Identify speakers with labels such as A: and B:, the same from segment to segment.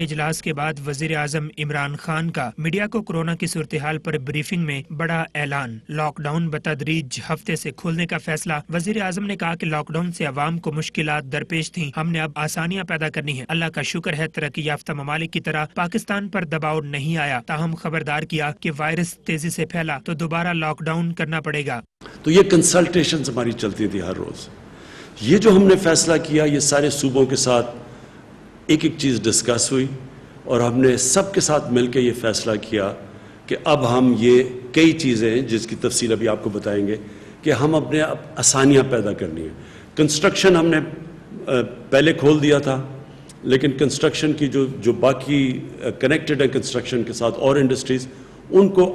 A: اجلاس کے بعد وزیر اعظم عمران خان کا میڈیا کو کورونا کی صورتحال پر بریفنگ میں بڑا اعلان، لاک ڈاؤن بتدریج ہفتے سے کھولنے کا فیصلہ۔ وزیر اعظم نے کہا کہ لاک ڈاؤن سے عوام کو مشکلات درپیش تھیں، ہم نے اب آسانیاں پیدا کرنی ہیں۔ اللہ کا شکر ہے ترقی یافتہ ممالک کی طرح پاکستان پر دباؤ نہیں آیا، تاہم خبردار کیا کہ وائرس تیزی سے پھیلا تو دوبارہ لاک ڈاؤن کرنا پڑے گا۔
B: تو یہ کنسلٹیشنز ہماری چلتی تھی ہر روز۔ یہ جو ہم نے فیصلہ کیا، یہ سارے صوبوں کے ساتھ ایک ایک چیز ڈسکس ہوئی اور ہم نے سب کے ساتھ مل کے یہ فیصلہ کیا کہ اب ہم یہ کئی چیزیں ہیں جس کی تفصیل ابھی آپ کو بتائیں گے کہ ہم اپنے آسانیاں پیدا کرنی ہیں۔ کنسٹرکشن ہم نے پہلے کھول دیا تھا، لیکن کنسٹرکشن کی جو باقی کنیکٹڈ ہیں کنسٹرکشن کے ساتھ اور انڈسٹریز، ان کو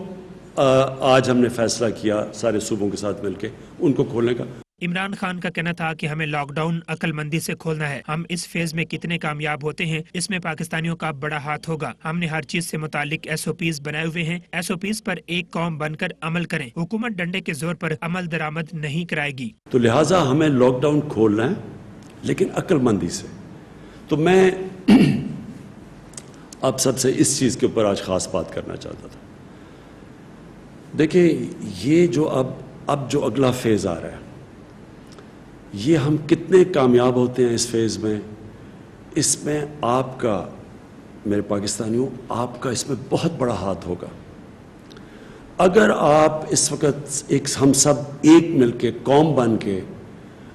B: آج ہم نے فیصلہ کیا سارے صوبوں کے ساتھ مل کے ان کو کھولنے کا۔
A: عمران خان کا کہنا تھا کہ ہمیں لاک ڈاؤن عقل مندی سے کھولنا ہے، ہم اس فیز میں کتنے کامیاب ہوتے ہیں اس میں پاکستانیوں کا بڑا ہاتھ ہوگا۔ ہم نے ہر چیز سے متعلق SOPs بنائے ہوئے ہیں، SOPs پر ایک قوم بن کر عمل کریں، حکومت ڈنڈے کے زور پر عمل درآمد نہیں کرائے گی۔
B: تو لہٰذا ہمیں لاک ڈاؤن کھولنا ہے لیکن عقل مندی سے۔ تو میں آپ سب سے اس چیز کے اوپر آج خاص بات کرنا چاہتا تھا۔ دیکھیں، یہ جو اب جو اگلا فیز آ رہا ہے، یہ ہم کتنے کامیاب ہوتے ہیں اس فیز میں، اس میں آپ کا، میرے پاکستانیوں، آپ کا اس میں بہت بڑا ہاتھ ہوگا۔ اگر آپ اس وقت ہم سب ایک مل کے قوم بن کے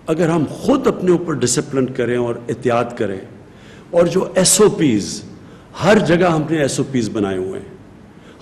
B: اگر ہم خود اپنے اوپر ڈسپلن کریں اور احتیاط کریں، اور جو SOPs ہر جگہ ہم نے SOPs بنائے ہوئے ہیں،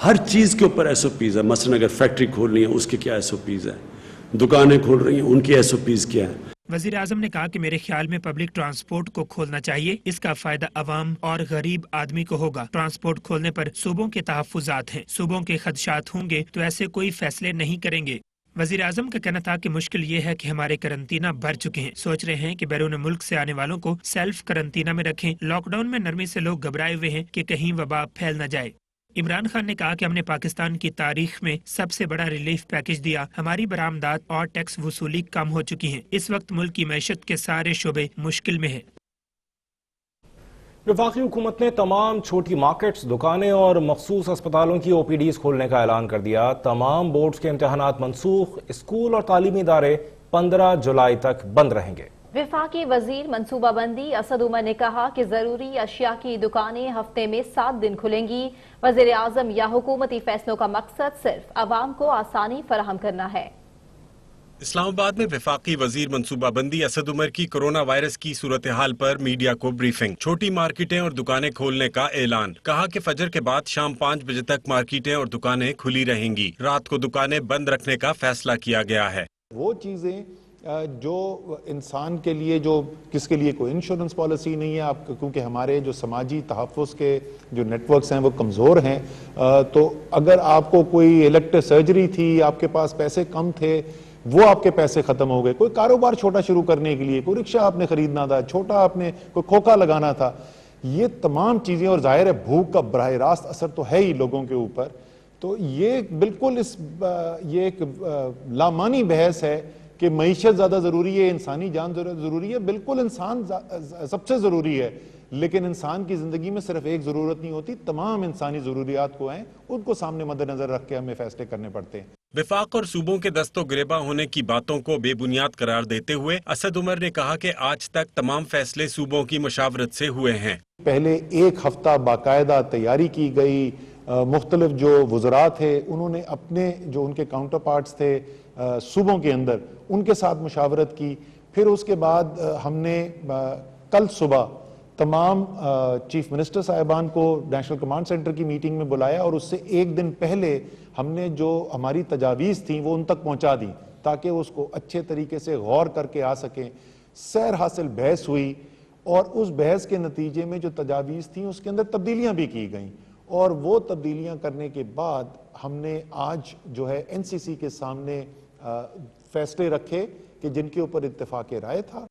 B: ہر چیز کے اوپر SOPs ہے۔ مثلا اگر فیکٹری کھولنی ہے اس کے کیا SOPs ہیں، دکانیں کھول رہی ہیں ان کی SOPs کیا ہیں۔
A: وزیر اعظم نے کہا کہ میرے خیال میں پبلک ٹرانسپورٹ کو کھولنا چاہیے، اس کا فائدہ عوام اور غریب آدمی کو ہوگا۔ ٹرانسپورٹ کھولنے پر صوبوں کے تحفظات ہیں، صوبوں کے خدشات ہوں گے تو ایسے کوئی فیصلے نہیں کریں گے۔ وزیر اعظم کا کہنا تھا کہ مشکل یہ ہے کہ ہمارے قرنطینہ بھر چکے ہیں، سوچ رہے ہیں کہ بیرون ملک سے آنے والوں کو سیلف قرنطینہ میں رکھیں۔ لاک ڈاؤن میں نرمی سے لوگ گھبرائے ہوئے ہیں کہ کہیں وبا پھیل نہ جائے۔ عمران خان نے کہا کہ ہم نے پاکستان کی تاریخ میں سب سے بڑا ریلیف پیکج دیا، ہماری برآمدات اور ٹیکس وصولی کم ہو چکی ہیں، اس وقت ملک کی معیشت کے سارے شعبے مشکل میں ہیں۔
C: وفاقی حکومت نے تمام چھوٹی مارکیٹس، دکانیں اور مخصوص اسپتالوں کی OPDs کھولنے کا اعلان کر دیا۔ تمام بورڈز کے امتحانات منسوخ، اسکول اور تعلیمی ادارے 15 جولائی تک بند رہیں گے۔
D: وفاقی وزیر منصوبہ بندی اسد عمر نے کہا کہ ضروری اشیاء کی دکانیں ہفتے میں 7 دن کھلیں گی۔ وزیر اعظم یا حکومتی فیصلوں کا مقصد صرف عوام کو آسانی فراہم کرنا ہے۔
E: اسلام آباد میں وفاقی وزیر منصوبہ بندی اسد عمر کی کورونا وائرس کی صورتحال پر میڈیا کو بریفنگ، چھوٹی مارکیٹیں اور دکانیں کھولنے کا اعلان۔ کہا کہ فجر کے بعد شام 5 بجے تک مارکیٹیں اور دکانیں کھلی رہیں گی، رات کو دکانیں بند رکھنے کا فیصلہ کیا گیا ہے۔
F: وہ چیزیں جو انسان کے لیے، جو کس کے لیے کوئی انشورنس پالیسی نہیں ہے، آپ کیونکہ ہمارے جو سماجی تحفظ کے جو نیٹ ورکس ہیں وہ کمزور ہیں، تو اگر آپ کو کوئی الیکٹیو سرجری تھی، آپ کے پاس پیسے کم تھے، وہ آپ کے پیسے ختم ہو گئے، کوئی کاروبار چھوٹا شروع کرنے کے لیے، کوئی رکشہ آپ نے خریدنا تھا، چھوٹا آپ نے کوئی کھوکا لگانا تھا، یہ تمام چیزیں، اور ظاہر ہے بھوک کا براہ راست اثر تو ہے ہی لوگوں کے اوپر، تو یہ بالکل یہ ایک لامانی بحث ہے کہ معیشت زیادہ ضروری ہے، انسانی جان ضروری ہے۔ بالکل انسان سب سے ضروری ہے، لیکن انسان کی زندگی میں صرف ایک ضرورت نہیں ہوتی، تمام انسانی ضروریات کو ہیں، ان کو سامنے مد نظر رکھ کے ہمیں فیصلے کرنے پڑتے ہیں۔
E: وفاق اور صوبوں کے دست و گریباں ہونے کی باتوں کو بے بنیاد قرار دیتے ہوئے اسد عمر نے کہا کہ آج تک تمام فیصلے صوبوں کی مشاورت سے ہوئے ہیں۔
F: پہلے ایک ہفتہ باقاعدہ تیاری کی گئی، مختلف جو وزراء تھے انہوں نے اپنے جو ان کے کاؤنٹر پارٹس تھے صوبوں کے اندر ان کے ساتھ مشاورت کی، پھر اس کے بعد ہم نے کل صبح تمام چیف منسٹر صاحبان کو نیشنل کمانڈ سینٹر کی میٹنگ میں بلایا، اور اس سے ایک دن پہلے ہم نے جو ہماری تجاویز تھیں وہ ان تک پہنچا دیں تاکہ اس کو اچھے طریقے سے غور کر کے آ سکیں۔ سیر حاصل بحث ہوئی، اور اس بحث کے نتیجے میں جو تجاویز تھیں اس کے اندر تبدیلیاں بھی کی گئیں، اور وہ تبدیلیاں کرنے کے بعد ہم نے آج جو ہے NCC کے سامنے فیصلے رکھے کہ جن کے اوپر اتفاق رائے تھا۔